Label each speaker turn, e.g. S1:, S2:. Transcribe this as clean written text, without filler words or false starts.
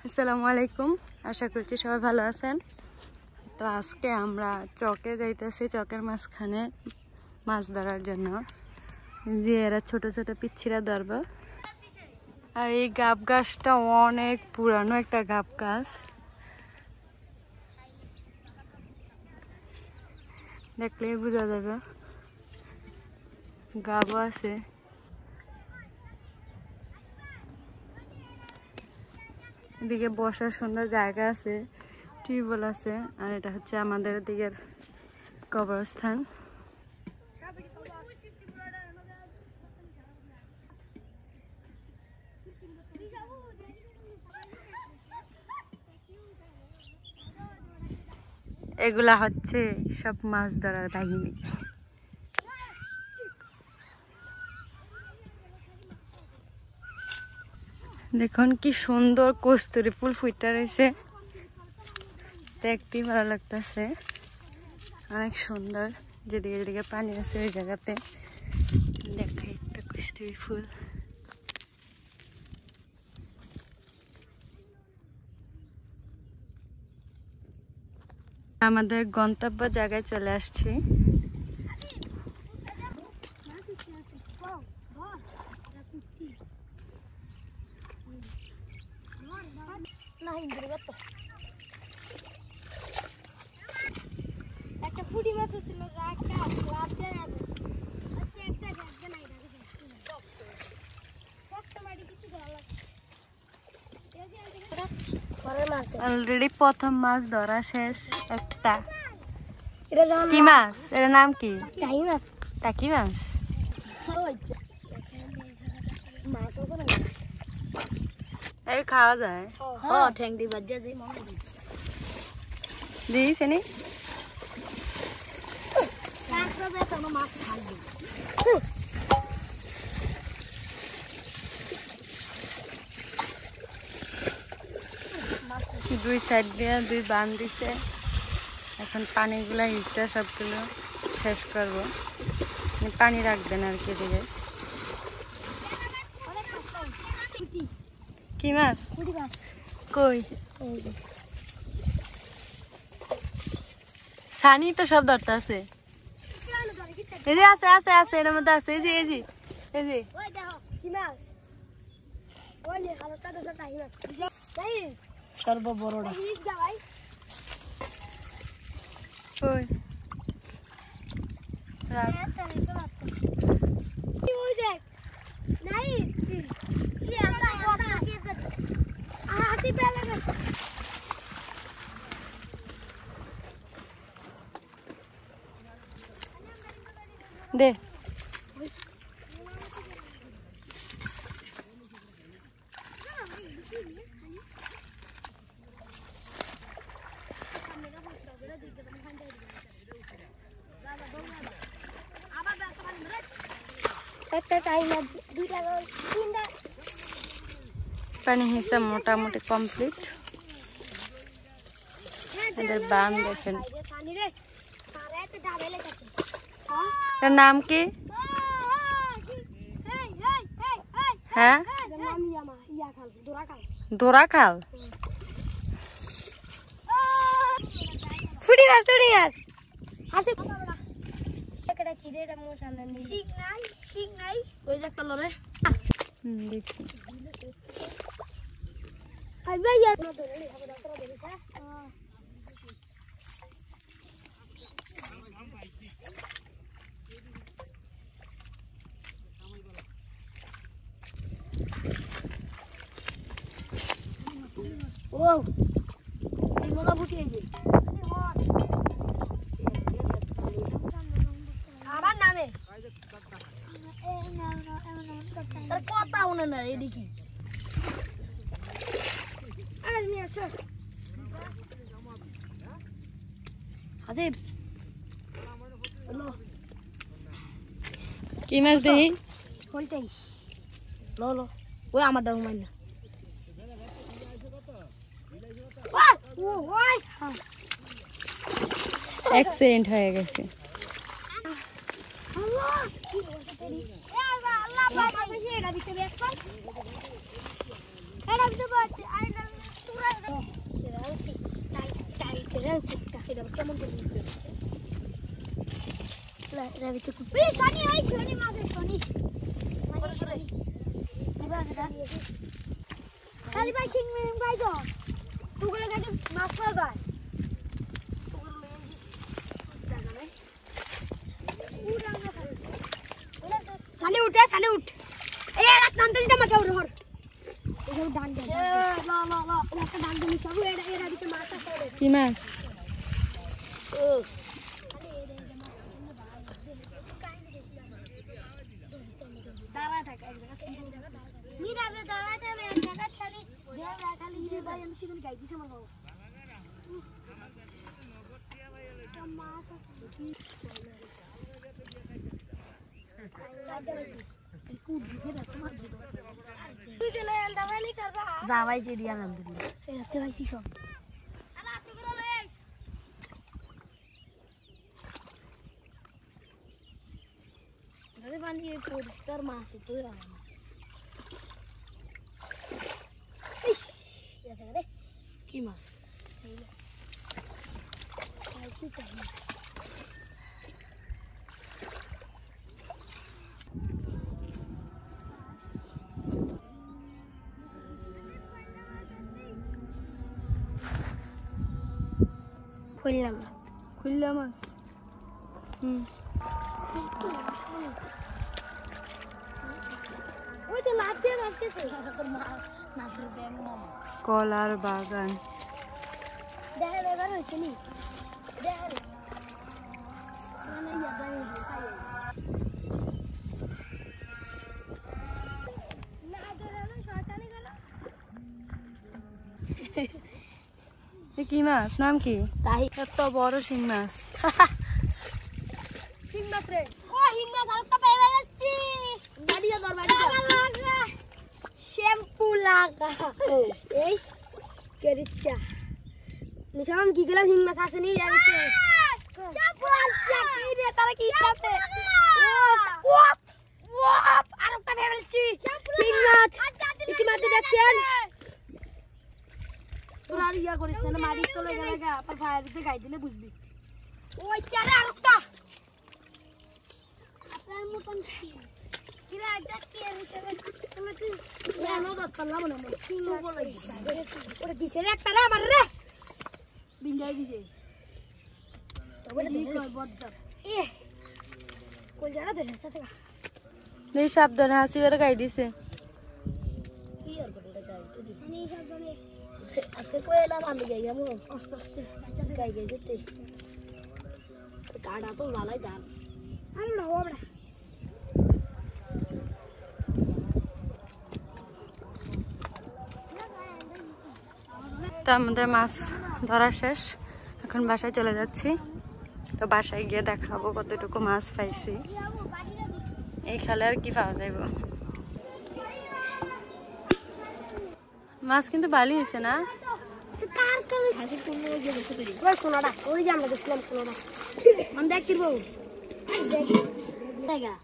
S1: আসসালামু আলাইকুম, আশা করছি সবাই ভালো আছেন। তো আজকে আমরা চকে যাইতেছি, চকের মাঝখানে মাছ ধরার জন্য। যে এরা ছোট ছোট পিচ্ছিরা ধরবো। আর এই গাব গাছটা অনেক পুরানো একটা গাব গাছ, দেখলেই বোঝা যাবে। গাবও আছে, এদিকে বসার সুন্দর জায়গা আছে, টিউবওয়েল আছে। আর এটা হচ্ছে আমাদের দিকের কবরস্থান। এগুলা হচ্ছে সব মাছ ধরার বাহিনী। দেখুন কি সুন্দর কস্তুরি ফুল ফুটে রয়েছে, দেখতেই ভালো লাগতেছে, অনেক সুন্দর। যেদিকে যেদিকে পানি আছে ওই জায়গাতে দেখা একটা কস্তুরি ফুল। আমাদের গন্তব্য জায়গায় চলে আসছি। অলরেডি প্রথম মাছ ধরা শেষ। একটা কি মাছ, এর নাম কি? টাকি মাছ। এই খাওয়া যায়? দিয়েছে নি? দুই সাইড দিয়ে দুই বান দিছে। এখন পানিগুলা হিসা সবগুলো শেষ করবো, পানি রাখবেন আর কি দিকে। কি মাছ? কই সানি তো সব ধরতে আছে। এই যে আছে আছে আছে, এর মধ্যে আছে। এই যে এই যে এই যে সর্ববড়টা কই দে। পানি হিসাব মোটামুটি কমপ্লিট। এদের বান দেখেন। এর নাম কি? হ্যাঁ, দোরা খাল। কি মাছ দেখি? ওই আমার দাম না অ্যাক্সিডেন্ট হয়ে গেছে।
S2: এটা কেমন করে রাবিতে কুপি শনি ওই শনি মাঝে শনি দিবা সেটা খালি ভাই সিং মিং ভাই তো তুগুলো কাছে মাছ পাওয়া যায় তুগুলো মেজি জায়গা নাই উড়াঙ্গা খালি সালে উঠ এই রাত নামতে দিতে আমাকে উড় হর এই ডাক দে লা লা লা একটা ডাক দিনি সব এরা দিতে মাছ আছে
S1: কি মাছ
S2: ও দাঁড়া থাক এক জায়গা মিরা দে দাঁড়া থাক এক জায়গা খালি দেওয়া খালি যে ভাই আমি কিনে গাই দিছি আমার বাবা মাছ যাবাই যে দিয়া আলহামদুলিল্লাহ রাতে ভাইছি সব রাতে করে লই আইস যদি পানি পরিষ্কার মাছ তো রাখা ইস এটা রে কি মাছ
S1: খুললা মাছ
S2: ওই তো লাফতে মারতেছে তোর মাছের ব্যায়াম মামা
S1: কলার বাগান
S2: দেখা এবার হয়েছে নি দেখা মানে ইয়া দাঁড়িয়ে খাই না আদরানো শয়তানি গেল
S1: কি মাছ নাম কি
S2: তাই
S1: এত বড় শিং মাছ
S2: শিং মাছ রে ও শিং মাছ আরেকটা পেয়ে যাচ্ছি গাড়িয়া ধর লাগা শ্যাম্পু লাগা এই কেরিচা নিশান কি গলা শিং মাছ আছে নি জানিতে শ্যাম্পু লাগা কি রে তারা কি খাতে ও আরেকটা পেয়ে যাচ্ছি শিং মাছ ইতিমধ্যে দেখছেন তোর আর ইয়া করিস না মারি তো লগে লাগা আবার ফায়ার দিতে গাই দিলে বুঝবি ওই চারে আরেকটা আপনার মতন কিরা যাচ্ছে তোমাকে জানো তো পারলাম না আমি সিঙ্গো বলে দিছি ওরে দিছে রে একটা রে আমার রে বিন্দাই দিছে তবে ঠিক নয় বদ্ধ এ কোন জায়গা ধরে আছে
S1: এই সাবধানে হাসি বের গাই দিছে
S2: কি আর করে গাই তো দি আমি সাবধানে আজকে কইলাম আমি গাই যাবো আস্তে আস্তে গাই গাই যেতে কাটা তো ভালোই জান আর না হবে না
S1: তো আমাদের মাছ ধরা শেষ এখন বাসায় চলে যাচ্ছি তো বাসায় গিয়ে দেখাবো কতটুকু মাছ পাইছি এই খালে আর কি পাওয়া যাইব মাছ কিন্তু ভালোই হয়েছে না
S2: কার কাছে হাসি কোন যে বসে করি ওই কোনটা ওই যে আমরা গেছিলাম কোনটা আমি দেখ কিরবো দেখ দেখা